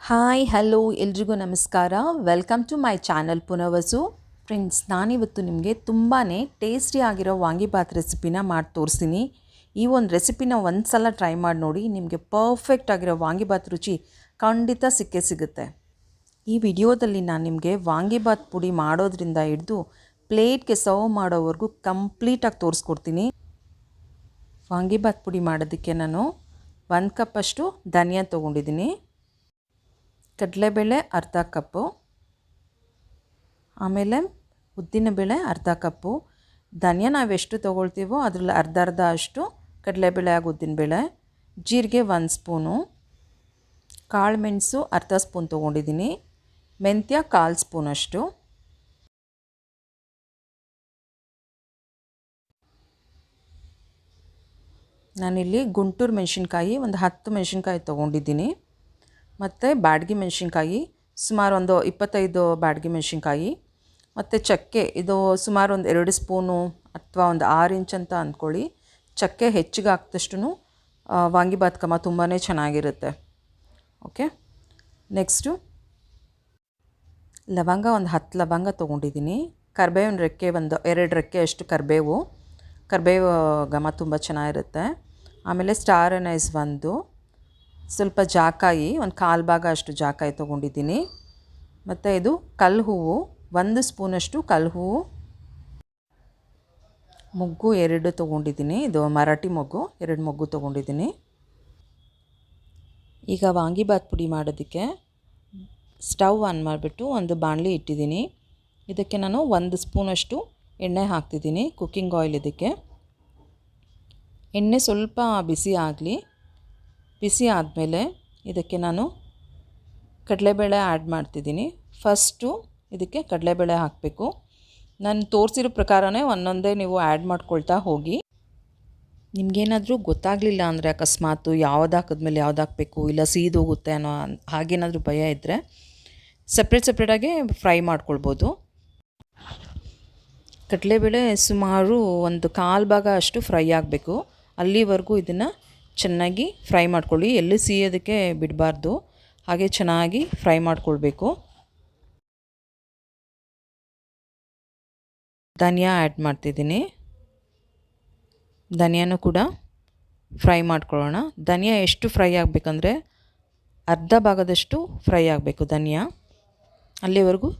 Hi hello ಎಲ್ರಿಗೂ ನಮಸ್ಕಾರ. Welcome to my channel Punavasu. Friends, ನಾನಿವತ್ತು ನಿಮಗೆ ತುಂಬಾ ಟೇಸ್ಟಿ ಆಗಿರೋ ವಾಂಗಿಬಾತ್ ರೆಸಿಪಿನ ಮಾಡಿ ತೋರಿಸ್ತೀನಿ. ಈ ಒಂದು ರೆಸಿಪಿನ ಒಂದು ಸಲ ಟ್ರೈ ಮಾಡಿ ನೋಡಿ, ನಿಮಗೆ ಪರ್ಫೆಕ್ಟ್ ಆಗಿರೋ ವಾಂಗಿಬಾತ್ ರುಚಿ ಖಂಡಿತ ಸಿಕ್ಕೇ ಸಿಗುತ್ತೆ. ಈ ವಿಡಿಯೋದಲ್ಲಿ ನಾನು ನಿಮಗೆ ವಾಂಗಿಬಾತ್ ಪುಡಿ ಮಾಡೋದ್ರಿಂದ ಹಿಡಿದು ಪ್ಲೇಟ್ಗೆ ಸರ್ವ್ ಮಾಡೋವರೆಗೂ ಕಂಪ್ಲೀಟಾಗಿ ತೋರಿಸ್ಕೊಡ್ತೀನಿ. ವಾಂಗಿಬಾತ್ ಪುಡಿ ಮಾಡೋದಕ್ಕೆ ನಾನು 1 ಕಪ್ಪಷ್ಟು ಧನಿಯಾ ತೊಗೊಂಡಿದ್ದೀನಿ, ಕಡಲೆಬೇಳೆ ಅರ್ಧ ಕಪ್ಪು, ಆಮೇಲೆ ಉದ್ದಿನಬೇಳೆ ಅರ್ಧ ಕಪ್ಪು. ಧನಿಯಾ ನಾವೆಷ್ಟು ತೊಗೊಳ್ತೀವೋ ಅದರಲ್ಲಿ ಅರ್ಧ ಅಷ್ಟು ಕಡಲೆಬೇಳೆ ಹಾಗೂ ಉದ್ದಿನಬೇಳೆ, ಜೀರಿಗೆ 1 ಸ್ಪೂನು, ಕಾಳು ಮೆಣಸು ಅರ್ಧ ಸ್ಪೂನ್ ತೊಗೊಂಡಿದ್ದೀನಿ, ಮೆಂತ್ಯ 1/4 ಸ್ಪೂನಷ್ಟು, ನಾನಿಲ್ಲಿ ಗುಂಟೂರು ಮೆಣಸಿನ್ಕಾಯಿ ಒಂದು 10 ಮೆಣಸಿನ್ಕಾಯಿ ತೊಗೊಂಡಿದ್ದೀನಿ, ಮತ್ತು ಬ್ಯಾಡಗಿ ಮೆಣಸಿನ್ಕಾಯಿ ಸುಮಾರು ಒಂದು 25 ಬ್ಯಾಡಗಿ ಮೆಣಸಿನ್ಕಾಯಿ, ಮತ್ತು ಚಕ್ಕೆ ಇದು ಸುಮಾರು ಒಂದು 2 ಸ್ಪೂನು ಅಥವಾ ಒಂದು 6 ಇಂಚ್ ಅಂತ ಅಂದ್ಕೊಳ್ಳಿ. ಚಕ್ಕೆ ಹೆಚ್ಚಿಗೆ ಹಾಕಿದಷ್ಟು ವಾಂಗಿಬಾತ್ ಘಮ ತುಂಬಾ ಚೆನ್ನಾಗಿರುತ್ತೆ. ಓಕೆ, ನೆಕ್ಸ್ಟು ಲವಂಗ ಒಂದು 10 ಲವಂಗ ತೊಗೊಂಡಿದ್ದೀನಿ, ಕರಿಬೇವಿನ ರೆಕ್ಕೆ ಒಂದು 2 ರೆಕ್ಕೆ ಅಷ್ಟು ಕರಿಬೇವು ಘಮ ತುಂಬ ಚೆನ್ನಾಗಿರುತ್ತೆ. ಆಮೇಲೆ ಸ್ಟಾರ್ ಅನೈಸ್ ಒಂದು, ಸ್ವಲ್ಪ ಜಾಕಾಯಿ ಒಂದು 1/4 ಭಾಗ ಅಷ್ಟು ಜಾಕಾಯಿ ತೊಗೊಂಡಿದ್ದೀನಿ, ಮತ್ತು ಇದು ಕಲ್ಲು ಹೂವು 1 ಸ್ಪೂನಷ್ಟು ಕಲ್ಲು ಹೂವು, ಮೊಗ್ಗು 2 ತೊಗೊಂಡಿದ್ದೀನಿ, ಇದು ಮರಾಠಿ ಮೊಗ್ಗು 2 ಮೊಗ್ಗು ತೊಗೊಂಡಿದ್ದೀನಿ. ಈಗ ವಾಂಗಿಬಾತ್ ಪುಡಿ ಮಾಡೋದಕ್ಕೆ ಸ್ಟವ್ ಆನ್ ಮಾಡಿಬಿಟ್ಟು ಒಂದು ಬಾಣಲಿ ಇಟ್ಟಿದ್ದೀನಿ. ಇದಕ್ಕೆ ನಾನು 1 ಸ್ಪೂನಷ್ಟು ಎಣ್ಣೆ ಹಾಕ್ತಿದ್ದೀನಿ, ಕುಕ್ಕಿಂಗ್ ಆಯಿಲ್. ಇದಕ್ಕೆ ಎಣ್ಣೆ ಸ್ವಲ್ಪ ಬಿಸಿ ಆಗಲಿ. ಬಿಸಿ ಆದಮೇಲೆ ಇದಕ್ಕೆ ನಾನು ಕಡಲೆಬೇಳೆ ಆ್ಯಡ್ ಮಾಡ್ತಿದ್ದೀನಿ. ಫಸ್ಟು ಇದಕ್ಕೆ ಕಡಲೆಬೇಳೆ ಹಾಕಬೇಕು. ನಾನು ತೋರಿಸಿರೋ ಪ್ರಕಾರನೇ ಒಂದೊಂದೇ ನೀವು ಆ್ಯಡ್ ಮಾಡ್ಕೊಳ್ತಾ ಹೋಗಿ. ನಿಮಗೇನಾದರೂ ಗೊತ್ತಾಗಲಿಲ್ಲ ಅಂದರೆ ಅಕಸ್ಮಾತು ಯಾವ್ದು ಹಾಕಿದ್ಮೇಲೆ ಯಾವ್ದು ಹಾಕಬೇಕು, ಇಲ್ಲ ಸೀದೋಗುತ್ತೆ ಅನ್ನೋ ಹಾಗೇನಾದರೂ ಭಯ ಇದ್ದರೆ ಸಪ್ರೇಟಾಗಿ ಫ್ರೈ ಮಾಡ್ಕೊಳ್ಬೋದು. ಕಡಲೆಬೇಳೆ ಸುಮಾರು ಒಂದು 1/4 ಭಾಗ ಅಷ್ಟು ಫ್ರೈ ಆಗಬೇಕು. ಅಲ್ಲಿವರೆಗೂ ಇದನ್ನು ಚೆನ್ನಾಗಿ ಫ್ರೈ ಮಾಡ್ಕೊಳ್ಳಿ, ಎಲ್ಲಿ ಸಿಯೋದಕ್ಕೆ ಬಿಡಬಾರ್ದು, ಹಾಗೆ ಚೆನ್ನಾಗಿ ಫ್ರೈ ಮಾಡ್ಕೊಳ್ಬೇಕು. ಧನಿಯಾ ಆ್ಯಡ್ ಮಾಡ್ತಿದ್ದೀನಿ, ಧನಿಯಾನು ಕೂಡ ಫ್ರೈ ಮಾಡ್ಕೊಳ್ಳೋಣ. ಧನಿಯಾ ಎಷ್ಟು ಫ್ರೈ ಆಗಬೇಕಂದ್ರೆ ಅರ್ಧ ಭಾಗದಷ್ಟು ಫ್ರೈ ಆಗಬೇಕು ಧನಿಯಾ. ಅಲ್ಲಿವರೆಗೂ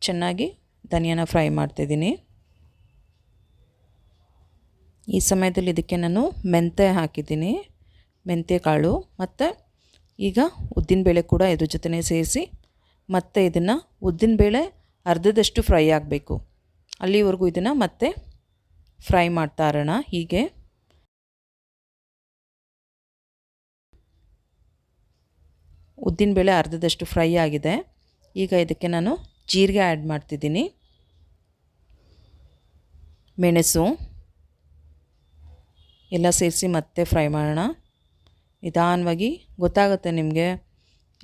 ಚೆನ್ನಾಗಿ ಧನಿಯಾನ ಫ್ರೈ ಮಾಡ್ತಿದ್ದೀನಿ. ಈ ಸಮಯದಲ್ಲಿ ಇದಕ್ಕೆ ನಾನು ಮೆಂತ್ಯ ಹಾಕಿದ್ದೀನಿ, ಮೆಂತ್ಯ ಕಾಳು, ಮತ್ತು ಈಗ ಉದ್ದಿನಬೇಳೆ ಕೂಡ ಇದ್ರ ಜೊತೆನೇ ಸೇರಿಸಿ ಮತ್ತೆ ಇದನ್ನು ಉದ್ದಿನಬೇಳೆ ಅರ್ಧದಷ್ಟು ಫ್ರೈ ಆಗಬೇಕು, ಅಲ್ಲಿವರೆಗೂ ಇದನ್ನು ಮತ್ತೆ ಫ್ರೈ ಮಾಡ್ತಾ ಇರೋಣ. ಹೀಗೆ ಉದ್ದಿನಬೇಳೆ ಅರ್ಧದಷ್ಟು ಫ್ರೈ ಆಗಿದೆ. ಈಗ ಇದಕ್ಕೆ ನಾನು ಜೀರಿಗೆ ಆ್ಯಡ್ ಮಾಡ್ತಿದ್ದೀನಿ, ಮೆಣಸು ಎಲ್ಲ ಸೇರಿಸಿ ಮತ್ತೆ ಫ್ರೈ ಮಾಡೋಣ. ನಿಧಾನವಾಗಿ ಗೊತ್ತಾಗುತ್ತೆ ನಿಮಗೆ,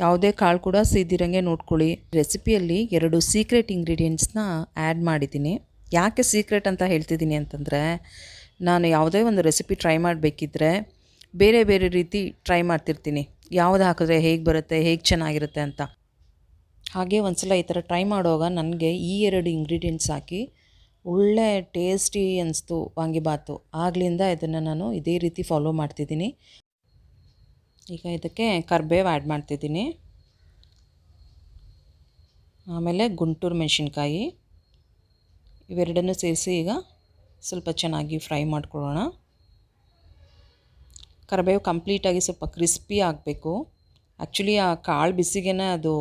ಯಾವುದೇ ಕಾಳು ಕೂಡ ಸೀದಿರಂಗೆ ನೋಡ್ಕೊಳ್ಳಿ. ರೆಸಿಪಿಯಲ್ಲಿ 2 ಸೀಕ್ರೆಟ್ ಇಂಗ್ರೀಡಿಯೆಂಟ್ಸ್ನ ಆ್ಯಡ್ ಮಾಡಿದ್ದೀನಿ. ಯಾಕೆ ಸೀಕ್ರೆಟ್ ಅಂತ ಹೇಳ್ತಿದ್ದೀನಿ ಅಂತಂದರೆ, ನಾನು ಯಾವುದೇ ಒಂದು ರೆಸಿಪಿ ಟ್ರೈ ಮಾಡಬೇಕಿದ್ರೆ ಬೇರೆ ಬೇರೆ ರೀತಿ ಟ್ರೈ ಮಾಡ್ತಿರ್ತೀನಿ, ಯಾವುದು ಹಾಕಿದ್ರೆ ಹೇಗೆ ಬರುತ್ತೆ, ಹೇಗೆ ಚೆನ್ನಾಗಿರುತ್ತೆ ಅಂತ. ಹಾಗೆ ಒಂದು ಸಲ ಈ ಥರ ಟ್ರೈ ಮಾಡುವಾಗ ನನಗೆ ಈ 2 ಇಂಗ್ರೀಡಿಯೆಂಟ್ಸ್ ಹಾಕಿ ಒಳ್ಳೆ ಟೇಸ್ಟಿ ಅನಿಸ್ತು ವಾಂಗಿಬಾತು. ಆಗಲಿಂದ ಇದನ್ನು ನಾನು ಇದೇ ರೀತಿ ಫಾಲೋ ಮಾಡ್ತಿದ್ದೀನಿ. ಈಗ ಇದಕ್ಕೆ ಕರಿಬೇವು ಆ್ಯಡ್ ಮಾಡ್ತಿದ್ದೀನಿ, ಆಮೇಲೆ ಗುಂಟೂರು ಮೆಣಸಿನ್ಕಾಯಿ, ಇವೆರಡನ್ನು ಸೇರಿಸಿ ಈಗ ಸ್ವಲ್ಪ ಚೆನ್ನಾಗಿ ಫ್ರೈ ಮಾಡ್ಕೊಳ್ಳೋಣ. ಕರಿಬೇವು ಕಂಪ್ಲೀಟಾಗಿ ಸ್ವಲ್ಪ ಕ್ರಿಸ್ಪಿ ಆಗಬೇಕು. ಆ್ಯಕ್ಚುಲಿ ಆ ಕಾಳು ಬಿಸಿಗೆ ಅದು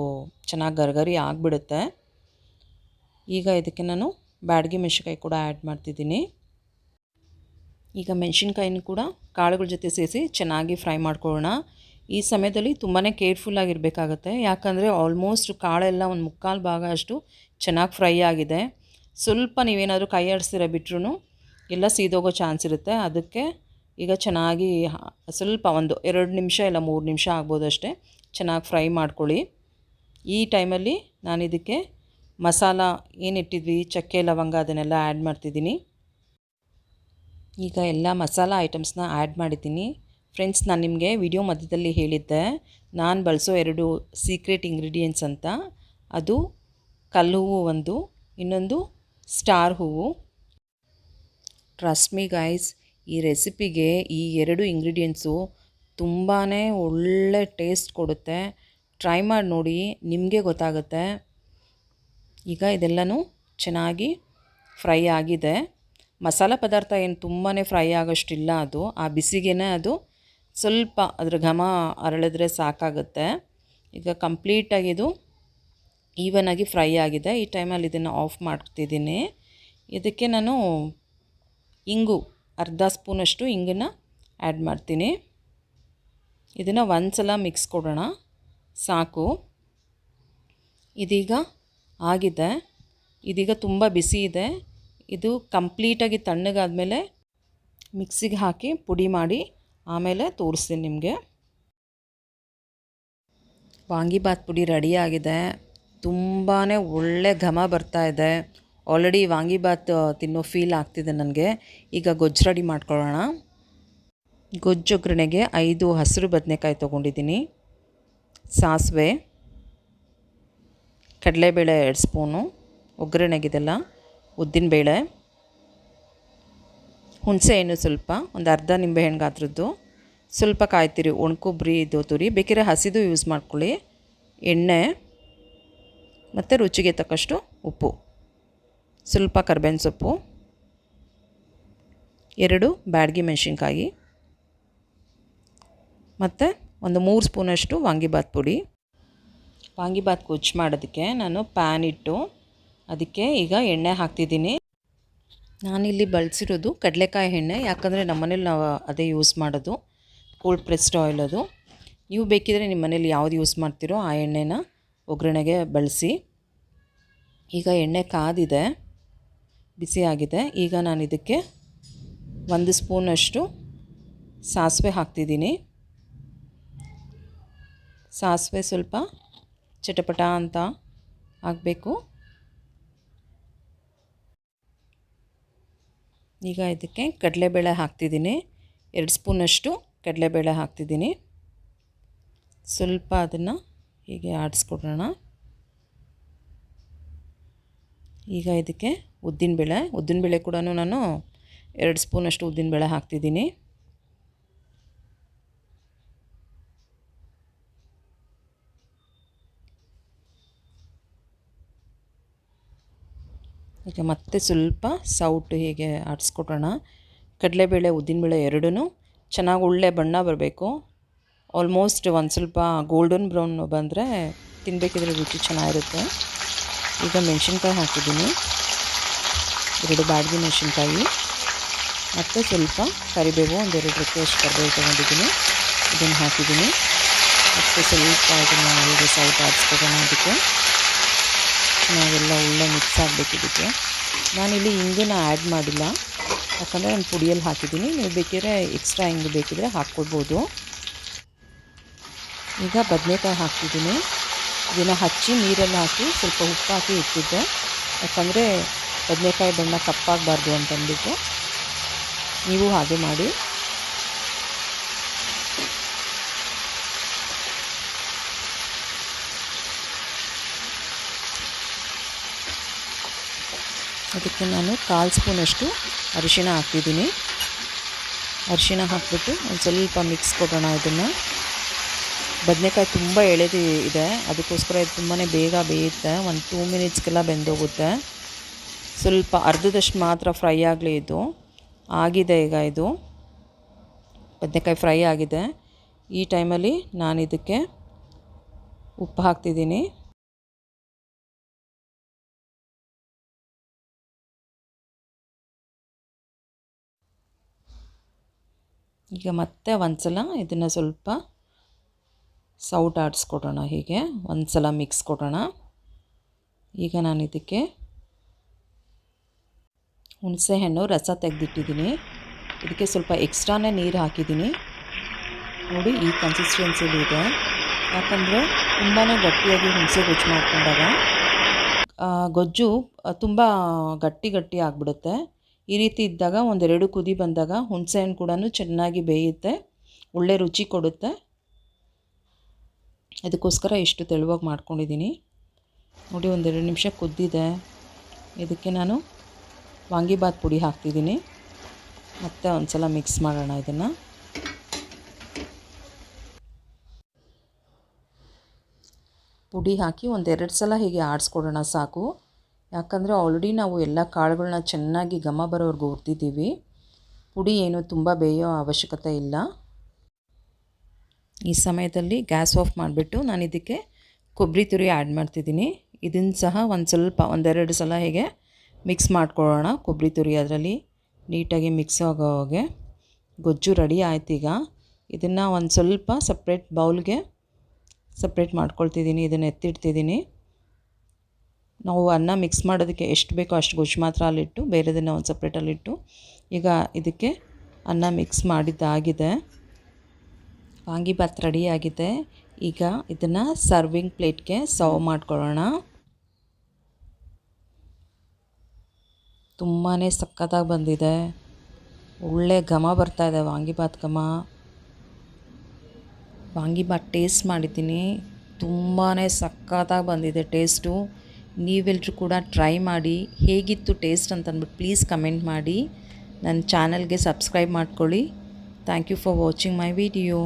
ಚೆನ್ನಾಗಿ ಗರ್ಗರಿ ಆಗಿಬಿಡುತ್ತೆ. ಈಗ ಇದಕ್ಕೆ ನಾನು ಬ್ಯಾಡಗಿ ಮೆಣಸಿನ್ಕಾಯಿ ಕೂಡ ಆ್ಯಡ್ ಮಾಡ್ತಿದ್ದೀನಿ. ಈಗ ಮೆಣಸಿನ್ಕಾಯಿನೂ ಕೂಡ ಕಾಳುಗಳ ಜೊತೆ ಸೇರಿಸಿ ಚೆನ್ನಾಗಿ ಫ್ರೈ ಮಾಡ್ಕೊಳ್ಳೋಣ. ಈ ಸಮಯದಲ್ಲಿ ತುಂಬಾ ಕೇರ್ಫುಲ್ಲಾಗಿರಬೇಕಾಗತ್ತೆ, ಯಾಕಂದರೆ ಆಲ್ಮೋಸ್ಟ್ ಕಾಳೆಲ್ಲ ಒಂದು 3/4 ಭಾಗ ಅಷ್ಟು ಚೆನ್ನಾಗಿ ಫ್ರೈ ಆಗಿದೆ. ಸ್ವಲ್ಪ ನೀವೇನಾದರೂ ಕೈ ಆಡಿಸ್ತೀರ ಬಿಟ್ರೂ ಎಲ್ಲ ಸೀದೋಗೋ ಚಾನ್ಸ್ ಇರುತ್ತೆ. ಅದಕ್ಕೆ ಈಗ ಚೆನ್ನಾಗಿ ಸ್ವಲ್ಪ ಒಂದು 2 ನಿಮಿಷ ಇಲ್ಲ 3 ನಿಮಿಷ ಆಗ್ಬೋದು ಅಷ್ಟೇ ಚೆನ್ನಾಗಿ ಫ್ರೈ ಮಾಡ್ಕೊಳ್ಳಿ. ಈ ಟೈಮಲ್ಲಿ ನಾನು ಇದಕ್ಕೆ ಮಸಾಲ ಏನಿಟ್ಟಿದ್ವಿ, ಚಕ್ಕೆ ಲವಂಗ, ಅದನ್ನೆಲ್ಲ ಆ್ಯಡ್ ಮಾಡ್ತಿದ್ದೀನಿ. ಈಗ ಎಲ್ಲ ಮಸಾಲ ಐಟಮ್ಸ್ನ ಆ್ಯಡ್ ಮಾಡಿದ್ದೀನಿ. ಫ್ರೆಂಡ್ಸ್, ನಾನು ನಿಮಗೆ ವಿಡಿಯೋ ಮಧ್ಯದಲ್ಲಿ ಹೇಳಿದ್ದೆ ನಾನು ಬಳಸೋ 2 ಸೀಕ್ರೆಟ್ ಇಂಗ್ರೀಡಿಯೆಂಟ್ಸ್ ಅಂತ. ಅದು ಕಲ್ಲು ಹೂವು ಒಂದು, ಇನ್ನೊಂದು ಸ್ಟಾರ್ ಹೂವು. ಟ್ರಸ್ಟ್ ಮಿ ಗೈಸ್, ಈ ರೆಸಿಪಿಗೆ ಈ 2 ಇಂಗ್ರೀಡಿಯೆಂಟ್ಸು ತುಂಬಾ ಒಳ್ಳೆ ಟೇಸ್ಟ್ ಕೊಡುತ್ತೆ. ಟ್ರೈ ಮಾಡಿ ನೋಡಿ, ನಿಮಗೆ ಗೊತ್ತಾಗುತ್ತೆ. ಈಗ ಇದೆಲ್ಲನೂ ಚೆನ್ನಾಗಿ ಫ್ರೈ ಆಗಿದೆ. ಮಸಾಲ ಪದಾರ್ಥ ಏನು ತುಂಬಾ ಫ್ರೈ ಆಗೋಷ್ಟಿಲ್ಲ, ಅದು ಆ ಬಿಸಿಗೇ ಅದು ಸ್ವಲ್ಪ ಅದ್ರ ಘಮ ಅರಳಿದ್ರೆ ಸಾಕಾಗುತ್ತೆ. ಈಗ ಕಂಪ್ಲೀಟಾಗಿ ಇದು ಈವನಾಗಿ ಫ್ರೈ ಆಗಿದೆ. ಈ ಟೈಮಲ್ಲಿ ಇದನ್ನು ಆಫ್ ಮಾಡ್ತಿದ್ದೀನಿ. ಇದಕ್ಕೆ ನಾನು ಇಂಗು ಅರ್ಧ ಸ್ಪೂನಷ್ಟು ಇಂಗನ್ನು ಆ್ಯಡ್ ಮಾಡ್ತೀನಿ. ಇದನ್ನು ಒಂದು ಸಲ ಮಿಕ್ಸ್ ಕೊಡೋಣ, ಸಾಕು. ಇದೀಗ ಆಗಿದೆ. ಇದೀಗ ತುಂಬ ಬಿಸಿ ಇದೆ. ಇದು ಕಂಪ್ಲೀಟಾಗಿ ತಣ್ಣಗಾದಮೇಲೆ ಮಿಕ್ಸಿಗೆ ಹಾಕಿ ಪುಡಿ ಮಾಡಿ ಆಮೇಲೆ ತೋರಿಸ್ತೀನಿ ನಿಮಗೆ. ವಾಂಗಿಬಾತ್ ಪುಡಿ ರೆಡಿಯಾಗಿದೆ. ತುಂಬಾ ಒಳ್ಳೆ ಘಮ ಬರ್ತಾ ಇದೆ. ಆಲ್ರೆಡಿ ವಾಂಗಿಬಾತ್ ತಿನ್ನೋ ಫೀಲ್ ಆಗ್ತಿದೆ ನನಗೆ. ಈಗ ಗೊಜ್ಜು ರೆಡಿ ಮಾಡ್ಕೊಳ್ಳೋಣ. ಗೊಜ್ಜು ಒಗ್ಗರಣೆಗೆ 5 ಹಸಿರು ಬದನೆಕಾಯಿ ತೊಗೊಂಡಿದ್ದೀನಿ, ಸಾಸಿವೆ, ಕಡಲೆಬೇಳೆ 2 ಸ್ಪೂನು ಒಗ್ಗರಣೆಗಿದೆಲ್ಲ, ಉದ್ದಿನಬೇಳೆ, ಹುಣಸೆಹಣ್ಣು ಸ್ವಲ್ಪ, ಒಂದು ಅರ್ಧ ನಿಂಬೆಹಣ್ಣು ಗಾತ್ರದ್ದು, ಸ್ವಲ್ಪ ಕಾಯ್ತಿರಿ, ಒಣಕೊಬ್ಬರಿ ಇದು ತುರಿ, ಬೇಕಿದ್ರೆ ಹಸಿದು ಯೂಸ್ ಮಾಡ್ಕೊಳ್ಳಿ, ಎಣ್ಣೆ ಮತ್ತು ರುಚಿಗೆ ತಕ್ಕಷ್ಟು ಉಪ್ಪು, ಸ್ವಲ್ಪ ಕರ್ಬೇವಿನ ಸೊಪ್ಪು, 2 ಬ್ಯಾಡಗಿ ಮೆಣಸಿನ್ಕಾಯಿ ಮತ್ತು ಒಂದು 3 ಸ್ಪೂನಷ್ಟು ವಾಂಗಿಬಾತ್ ಪುಡಿ. ವಾಂಗಿಬಾತ್ ಗೊಜ್ಜು ಮಾಡೋದಕ್ಕೆ ನಾನು ಪ್ಯಾನ್ ಇಟ್ಟು ಅದಕ್ಕೆ ಈಗ ಎಣ್ಣೆ ಹಾಕ್ತಿದ್ದೀನಿ. ನಾನಿಲ್ಲಿ ಬಳಸಿರೋದು ಕಡಲೆಕಾಯಿ ಎಣ್ಣೆ, ಯಾಕಂದರೆ ನಮ್ಮ ಮನೇಲಿ ನಾವು ಅದೇ ಯೂಸ್ ಮಾಡೋದು, ಕೋಲ್ಡ್ ಪ್ರೆಸ್ಡ್ ಆಯಿಲ್ ಅದು. ನೀವು ಬೇಕಿದ್ರೆ ನಿಮ್ಮ ಮನೇಲಿ ಯಾವ್ದು ಯೂಸ್ ಮಾಡ್ತೀರೋ ಆ ಎಣ್ಣೆನ ಒಗ್ಗರಣೆಗೆ ಬಳಸಿ. ಈಗ ಎಣ್ಣೆ ಕಾದಿದೆ, ಬಿಸಿಯಾಗಿದೆ. ಈಗ ನಾನು ಇದಕ್ಕೆ 1 ಸ್ಪೂನಷ್ಟು ಸಾಸಿವೆ ಹಾಕ್ತಿದ್ದೀನಿ. ಸಾಸಿವೆ ಸ್ವಲ್ಪ ಚಟಪಟ ಅಂತ ಆಗಬೇಕು. ಈಗ ಇದಕ್ಕೆ ಕಡಲೆಬೇಳೆ ಹಾಕ್ತಿದ್ದೀನಿ, 2 ಸ್ಪೂನಷ್ಟು ಕಡಲೆಬೇಳೆ ಹಾಕ್ತಿದ್ದೀನಿ. ಸ್ವಲ್ಪ ಅದನ್ನು ಹೀಗೆ ಆಡಿಸ್ಕೊಡೋಣ. ಈಗ ಇದಕ್ಕೆ ಉದ್ದಿನಬೇಳೆ ಕೂಡ ನಾನು 2 ಸ್ಪೂನಷ್ಟು ಉದ್ದಿನಬೇಳೆ ಹಾಕ್ತಿದ್ದೀನಿ. ಈಗ ಮತ್ತೆ ಸ್ವಲ್ಪ ಸೌಟು ಹೀಗೆ ಆಡಿಸ್ಕೊಡೋಣ. ಕಡಲೆಬೇಳೆ ಉದ್ದಿನಬೇಳೆ ಎರಡೂ ಚೆನ್ನಾಗಿ ಒಳ್ಳೆ ಬಣ್ಣ ಬರಬೇಕು. ಆಲ್ಮೋಸ್ಟ್ ಒಂದು ಸ್ವಲ್ಪ ಗೋಲ್ಡನ್ ಬ್ರೌನ್ ಬಂದರೆ ತಿನ್ನಬೇಕಿದ್ರೆ ರುಚಿ ಚೆನ್ನಾಗಿರುತ್ತೆ. ಈಗ ಮೆಣಸಿನ್ಕಾಯಿ ಹಾಕಿದ್ದೀನಿ, 2 ಬ್ಯಾಡಗಿ ಮೆಣಸಿನ್ಕಾಯಿ ಮತ್ತು ಸ್ವಲ್ಪ ಕರಿಬೇವು, ಒಂದು 2 ರೆಕ್ಕೆಯಷ್ಟು ಕರಿಬೇವು ತೊಗೊಂಡಿದ್ದೀನಿ, ಇದನ್ನು ಹಾಕಿದ್ದೀನಿ. ಮತ್ತು ಸ್ವಲ್ಪ ಇದನ್ನು ಹೀಗೆ ಸೌಟ್ ಆಡಿಸ್ಕೊಡೋಣ. ಅದಕ್ಕೆ ಚೆನ್ನಾಗೆಲ್ಲ ಒಳ್ಳೆ ಮಿಕ್ಸ್ ಆಗಬೇಕು. ಇದಕ್ಕೆ ನಾನಿಲ್ಲಿ ಇಂಗನ್ನು ಆ್ಯಡ್ ಮಾಡಿಲ್ಲ, ಯಾಕಂದರೆ ನಾನು ಪುಡಿಯಲ್ಲಿ ಹಾಕಿದ್ದೀನಿ. ನೀವು ಬೇಕಿದ್ರೆ ಎಕ್ಸ್ಟ್ರಾ ಇಂಗು ಬೇಕಿದ್ರೆ ಹಾಕ್ಕೊಳ್ಬೋದು. ಈಗ ಬದನೆಕಾಯಿ ಹಾಕ್ತಿದ್ದೀನಿ. ಇದನ್ನು ಹಚ್ಚಿ ನೀರಲ್ಲಿ ಹಾಕಿ ಸ್ವಲ್ಪ ಉಪ್ಪು ಹಾಕಿ ಇಟ್ಟಿದ್ದೆ, ಯಾಕಂದರೆ ಬದನೆಕಾಯಿ ಬಣ್ಣ ಕಪ್ಪಾಗಬಾರ್ದು ಅಂತಂದ್ಬಿಟ್ಟು. ನೀವು ಹಾಗೆ ಮಾಡಿ. ಅದಕ್ಕೆ ನಾನು 1/4 ಸ್ಪೂನಷ್ಟು ಅರಿಶಿಣ ಹಾಕ್ತಿದ್ದೀನಿ. ಅರಿಶಿಣ ಹಾಕ್ಬಿಟ್ಟು ಒಂದು ಸ್ವಲ್ಪ ಮಿಕ್ಸ್ ಕೊಡೋಣ. ಇದನ್ನು ಬದನೆಕಾಯಿ ತುಂಬ ಎಳೆದು ಇದೆ, ಅದಕ್ಕೋಸ್ಕರ ಇದು ತುಂಬಾ ಬೇಗ ಬೇಯುತ್ತೆ. ಒಂದು 2 ಮಿನಿಟ್ಸ್ಗೆಲ್ಲ ಬೆಂದೋಗುತ್ತೆ. ಸ್ವಲ್ಪ ಅರ್ಧದಷ್ಟು ಮಾತ್ರ ಫ್ರೈ ಆಗಲಿ. ಇದು ಆಗಿದೆ. ಈಗ ಇದು ಬದನೆಕಾಯಿ ಫ್ರೈ ಆಗಿದೆ. ಈ ಟೈಮಲ್ಲಿ ನಾನು ಇದಕ್ಕೆ ಉಪ್ಪು ಹಾಕ್ತಿದ್ದೀನಿ. ಈಗ ಮತ್ತೆ ಒಂದು ಸಲ ಇದನ್ನು ಸ್ವಲ್ಪ ಸೌಟ್ ಆಡಿಸ್ಕೊಡೋಣ. ಹೀಗೆ ಒಂದು ಸಲ ಮಿಕ್ಸ್ ಕೊಡೋಣ. ಈಗ ನಾನು ಇದಕ್ಕೆ ಹುಣಸೆಹಣ್ಣು ರಸ ತೆಗೆದಿಟ್ಟಿದ್ದೀನಿ. ಇದಕ್ಕೆ ಸ್ವಲ್ಪ ಎಕ್ಸ್ಟ್ರಾನೇ ನೀರು ಹಾಕಿದ್ದೀನಿ. ನೋಡಿ, ಈ ಕನ್ಸಿಸ್ಟೆನ್ಸಿಲಿ ಇದೆ. ಯಾಕಂದರೆ ತುಂಬಾ ಗಟ್ಟಿಯಾಗಿ ಹುಣಸೆ ಗೊಜ್ಜು ಮಾಡ್ಕೊಂಡಾಗ ಗೊಜ್ಜು ತುಂಬ ಗಟ್ಟಿ ಆಗಿಬಿಡುತ್ತೆ. ಈ ರೀತಿ ಇದ್ದಾಗ 1-2 ಕುದಿ ಬಂದಾಗ ಹುಣಸೆಹಣ್ಣು ಕೂಡ ಚೆನ್ನಾಗಿ ಬೇಯುತ್ತೆ, ಒಳ್ಳೆ ರುಚಿ ಕೊಡುತ್ತೆ. ಅದಕ್ಕೋಸ್ಕರ ಇಷ್ಟು ತೆಳುವಾಗಿ ಮಾಡ್ಕೊಂಡಿದ್ದೀನಿ. ನೋಡಿ, ಒಂದೆರಡು ನಿಮಿಷ ಕುದ್ದಿದೆ. ಇದಕ್ಕೆ ನಾನು ವಾಂಗಿಬಾತ್ ಪುಡಿ ಹಾಕ್ತಿದ್ದೀನಿ. ಮತ್ತೆ ಒಂದು ಸಲ ಮಿಕ್ಸ್ ಮಾಡೋಣ ಇದನ್ನು. ಪುಡಿ ಹಾಕಿ ಒಂದೆರಡು ಸಲ ಹೀಗೆ ಆಡಿಸ್ಕೊಡೋಣ ಸಾಕು. ಯಾಕಂದರೆ ಆಲ್ರೆಡಿ ನಾವು ಎಲ್ಲ ಕಾಳುಗಳನ್ನ ಚೆನ್ನಾಗಿ ಘಮ ಬರೋವರೆಗೂ ಹುರಿದಿದ್ದೀವಿ. ಪುಡಿ ಏನು ತುಂಬ ಬೇಯೋ ಅವಶ್ಯಕತೆ ಇಲ್ಲ. ಈ ಸಮಯದಲ್ಲಿ ಗ್ಯಾಸ್ ಆಫ್ ಮಾಡಿಬಿಟ್ಟು ನಾನು ಇದಕ್ಕೆ ಕೊಬ್ಬರಿ ತುರಿ ಆ್ಯಡ್ ಮಾಡ್ತಿದ್ದೀನಿ. ಇದನ್ನು ಸಹ ಒಂದೆರಡು ಸಲ ಹೀಗೆ ಮಿಕ್ಸ್ ಮಾಡ್ಕೊಳ್ಳೋಣ. ಕೊಬ್ಬರಿ ತುರಿ ಅದರಲ್ಲಿ ನೀಟಾಗಿ ಮಿಕ್ಸ್ ಆಗೋ ಹಾಗೆ. ಗೊಜ್ಜು ರೆಡಿ ಆಯ್ತೀಗ. ಇದನ್ನು ಒಂದು ಸ್ವಲ್ಪ ಸಪ್ರೇಟ್ ಬೌಲ್ಗೆ ಸಪ್ರೇಟ್ ಮಾಡ್ಕೊಳ್ತಿದ್ದೀನಿ. ಇದನ್ನು ಎತ್ತಿಡ್ತಿದ್ದೀನಿ. ನಾವು ಅನ್ನ ಮಿಕ್ಸ್ ಮಾಡೋದಕ್ಕೆ ಎಷ್ಟು ಬೇಕೋ ಅಷ್ಟು ಗೊಜ್ಜು ಮಾತ್ರ ಅಲ್ಲಿಟ್ಟು ಬೇರೆದನ್ನು ಒಂದು ಸಪ್ರೇಟಲ್ಲಿಟ್ಟು ಈಗ ಇದಕ್ಕೆ ಅನ್ನ ಮಿಕ್ಸ್ ಮಾಡಿದ್ದಾಗಿದೆ. ವಾಂಗಿಬಾತ್ ರೆಡಿಯಾಗಿದೆ. ಈಗ ಇದನ್ನು ಸರ್ವಿಂಗ್ ಪ್ಲೇಟ್ಗೆ ಸರ್ವ್ ಮಾಡ್ಕೊಳ್ಳೋಣ. ತುಂಬಾ ಸಖತ್ತಾಗಿ ಬಂದಿದೆ. ಒಳ್ಳೆ ಘಮ ಬರ್ತಾಯಿದೆ, ವಾಂಗಿಬಾತ್ ಘಮ. ವಾಂಗಿಬಾತ್ ಟೇಸ್ಟ್ ಮಾಡಿದ್ದೀನಿ. ತುಂಬಾ ಸಖತ್ತಾಗಿ ಬಂದಿದೆ ಟೇಸ್ಟು. ನೀವೆಲ್ಲರೂ ಕೂಡ ಟ್ರೈ ಮಾಡಿ ಹೇಗಿತ್ತು ಟೇಸ್ಟ್ ಅಂತಂದ್ಬಿಟ್ಟು ಪ್ಲೀಸ್ ಕಮೆಂಟ್ ಮಾಡಿ. ನನ್ನ ಚಾನಲ್ಗೆ ಸಬ್ಸ್ಕ್ರೈಬ್ ಮಾಡ್ಕೊಳ್ಳಿ. Thank you for watching my video.